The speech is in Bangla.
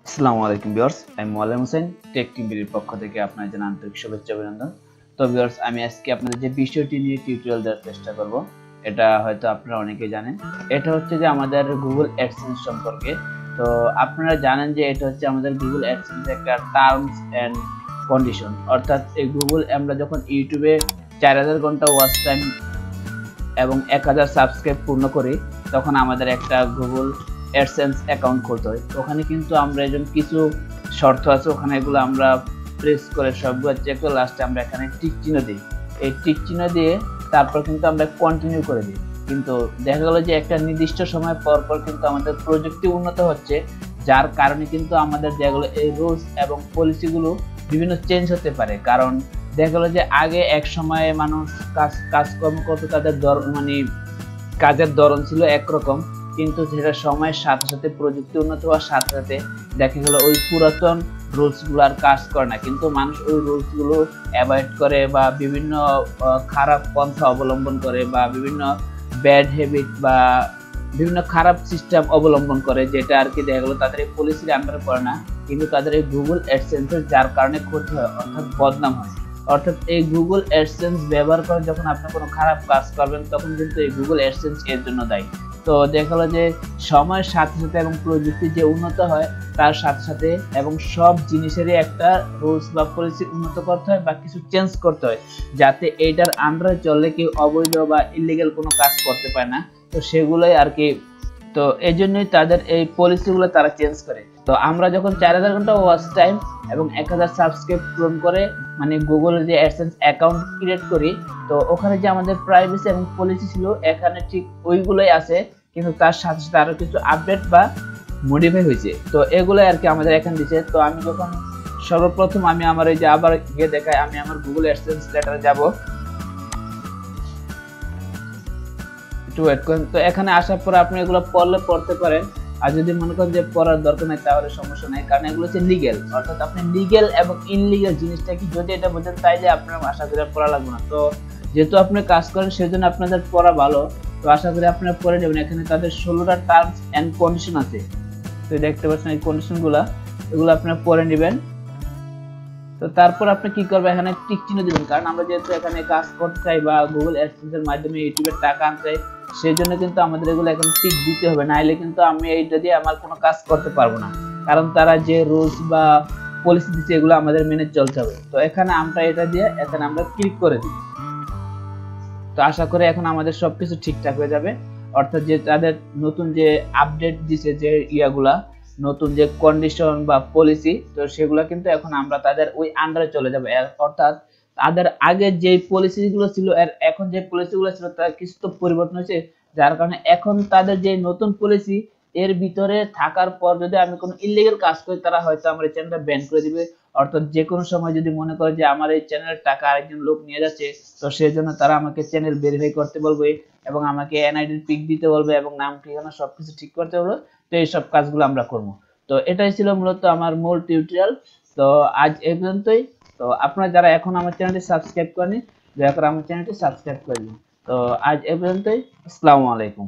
আসসালামু আলাইকুম ভিউয়ার্স, আমি মোয়াল্লেম হোসেন টেক টিভির পক্ষ থেকে আপনাদের জানাই আন্তরিক শুভেচ্ছা অভিনন্দন। তো ভিউয়ার্স, আমি আজকে আপনাদের যে বিষয়টি নিয়ে টিউটোরিয়াল দেওয়ার চেষ্টা করব, এটা হয়তো আপনারা অনেকেই জানেন। এটা হচ্ছে যে আমাদের গুগল অ্যাডসেন্স সম্পর্কে। তো আপনারা জানেন যে এটা হচ্ছে আমাদের গুগল অ্যাডসেন্স একটা টার্মস এন্ড কন্ডিশন, অর্থাৎ এই গুগল আমরা যখন ইউটিউবে 4000 ঘন্টা ওয়াচ টাইম এবং 1000 সাবস্ক্রাইব পূর্ণ করি, তখন আমাদের একটা গুগল অ্যাডসেন্স অ্যাকাউন্ট খুলতে হয়। ওখানে কিন্তু আমরা এরকম কিছু শর্ত আছে, ওখানে এগুলো আমরা প্রেস করে সবগুলো চেক করে লাস্টে আমরা এখানে টিক চিহ্ন দিই। এই টিক চিহ্ন দিয়ে তারপর কিন্তু আমরা কন্টিনিউ করে দিই। কিন্তু দেখা গেল যে একটা নির্দিষ্ট সময় পর পর কিন্তু আমাদের প্রযুক্তি উন্নত হচ্ছে, যার কারণে কিন্তু আমাদের যেগুলো এই রুলস এবং পলিসিগুলো বিভিন্ন চেঞ্জ হতে পারে। কারণ দেখা গেল যে আগে এক সময়ে মানুষ কাজকর্ম করতো, তাদের মানে কাজের ধরন ছিল একরকম, কিন্তু যেটা সময়ের সাথে সাথে প্রযুক্তি উন্নত হওয়ার সাথে সাথে দেখা গেল ওই পুরাতন রুলস গুলো আর কাজ করে না, কিন্তু মানুষ ওই রুলস গুলো অ্যাভয়েড করে বা বিভিন্ন খারাপ পন্থা অবলম্বন করে বা বিভিন্ন ব্যাড হ্যাবিট বা বিভিন্ন খারাপ সিস্টেম অবলম্বন করে, যেটা আর কি দেখা গেলো তাদের এই পলিসির আন্ডারে পড়ে না, কিন্তু তাদের এই গুগল অ্যাডসেন্সের যার কারণে ক্ষতি হয়, অর্থাৎ বদনাম হয়। অর্থাৎ এই গুগল অ্যাডসেন্স ব্যবহার করে যখন আপনি কোনো খারাপ কাজ করবেন, তখন কিন্তু এই গুগল অ্যাডসেন্স এর জন্য দায়ী। তো দেখা গেলো যে সময়ের সাথে সাথে এবং প্রযুক্তি যে উন্নত হয় তার সাথে সাথে এবং সব জিনিসেরই একটা রুলস বা পলিসি উন্নত করতে হয় বা কিছু চেঞ্জ করতে হয়, যাতে এইটার আন্ডারে চললে কেউ অবৈধ বা ইলিগাল কোনো কাজ করতে পারে না। তো সেগুলোই আর কি, তো এই জন্যই তাদের এই পলিসিগুলো তারা চেঞ্জ করে। তো আমরা যখন 4000 ঘন্টা ওয়াচ টাইম এবং 1000 সাবস্ক্রাইব পূরণ করে মানে গুগলের যে অ্যাডসেন্স অ্যাকাউন্ট ক্রিয়েট করি, তো ওখানে যে আমাদের প্রাইভেসি এবং পলিসি ছিল এখানে ঠিক ওইগুলোই আছে, কিন্তু তার সাথে সাথে আরো কিছু আপডেট বা মডিফাই হয়েছে। তো এগুলোই আর কি আমাদের এখানে দিচ্ছে। তো আমি যখন সর্বপ্রথম আমি আমার এই যে আবার গিয়ে দেখাই, আমি আমার গুগল অ্যাডসেন্স লেটারে যাব, একটু ওয়েট করেন। তো এখানে আসার পর আপনি এগুলো পড়তে পারেন, আর যদি মনে করেন যে পড়ার দরকার নেই তাহলে সমস্যা নেই, কারণ এগুলো হচ্ছে লিগেল। অর্থাৎ আপনি লিগেল এবং ইনলিগেল জিনিসটা কি যদি এটা বোঝেন, তাইলে আপনার আশা করি পড়া লাগবে না। তো যেহেতু আপনি কাজ করেন সেজন্য আপনাদের পড়া ভালো, তো আশা করি আপনারা পড়ে নেবেন। এখানে তাদের 16টা টার্মস এন্ড কন্ডিশন আছে, তো দেখতে পাচ্ছেন এই কন্ডিশনগুলো, এগুলো আপনারা পড়ে নেবেন। তো তারপর আপনি কি করবেন, এখানে টিক চিহ্ন দিবেন, কারণ আমরা যেহেতু এখানে কাজ করতে চাই বা গুগল অ্যাডসেন্স এর মাধ্যমে ইউটিউবের টাকা আনতে চাই, সেই জন্য কিন্তু আমাদের এগুলো এখন টিক দিতে হবে, নাইলে কিন্তু আমি এইটা দিয়ে আমার কোনো কাজ করতে পারবো না, কারণ তারা যে রুলস বা পলিসি দিচ্ছে এগুলো আমাদের মেনে চলতে হবে। তো এখানে আমরা এটা দিয়ে এখানে আমরা ক্লিক করে দিই। তো আশা করি এখন আমাদের সবকিছু ঠিকঠাক হয়ে যাবে। অর্থাৎ যে তাদের নতুন যে আপডেট দিছে, যে ইয়াগুলা নতুন যে কন্ডিশন বা পলিসি, তো সেগুলো কিন্তু এখন আমরা তাদের ওই আন্ডারে চলে যাবে। অর্থাৎ তাদের আগে যে পলিসিগুলো ছিল আর এখন যে পলিসিগুলো ছিল তার কিছু তো পরিবর্তন হয়েছে, যার কারণে এখন তাদের যে নতুন পলিসি এর ভিতরে থাকার পর যদি আমি কোনো ইলিগাল কাজ করি, তারা হয়তো আমার এই চ্যানেলটা ব্যান করে দিবে। অর্থাৎ যে কোনো সময় যদি মনে করে যে আমার এই চ্যানেলের টাকা আরেকজন লোক নিয়ে যাচ্ছে, তো সেই জন্য তারা আমাকে চ্যানেল ভেরিফাই করতে বলবে এবং আমাকে এনআইডির পিক দিতে বলবে এবং নাম ঠিকানা সবকিছু ঠিক করতে বলবে। তো এইসব কাজগুলো আমরা করবো। তো এটাই ছিল মূলত আমার মূল টিউটোরিয়াল। তো আজ এই পর্যন্তই। তো আপনারা যারা এখন আমার চ্যানেলটি সাবস্ক্রাইব করেনি, দয়া করে আমার চ্যানেলটি সাবস্ক্রাইব করে দিন। তো আজ এই পর্যন্তই। আসসালামু আলাইকুম।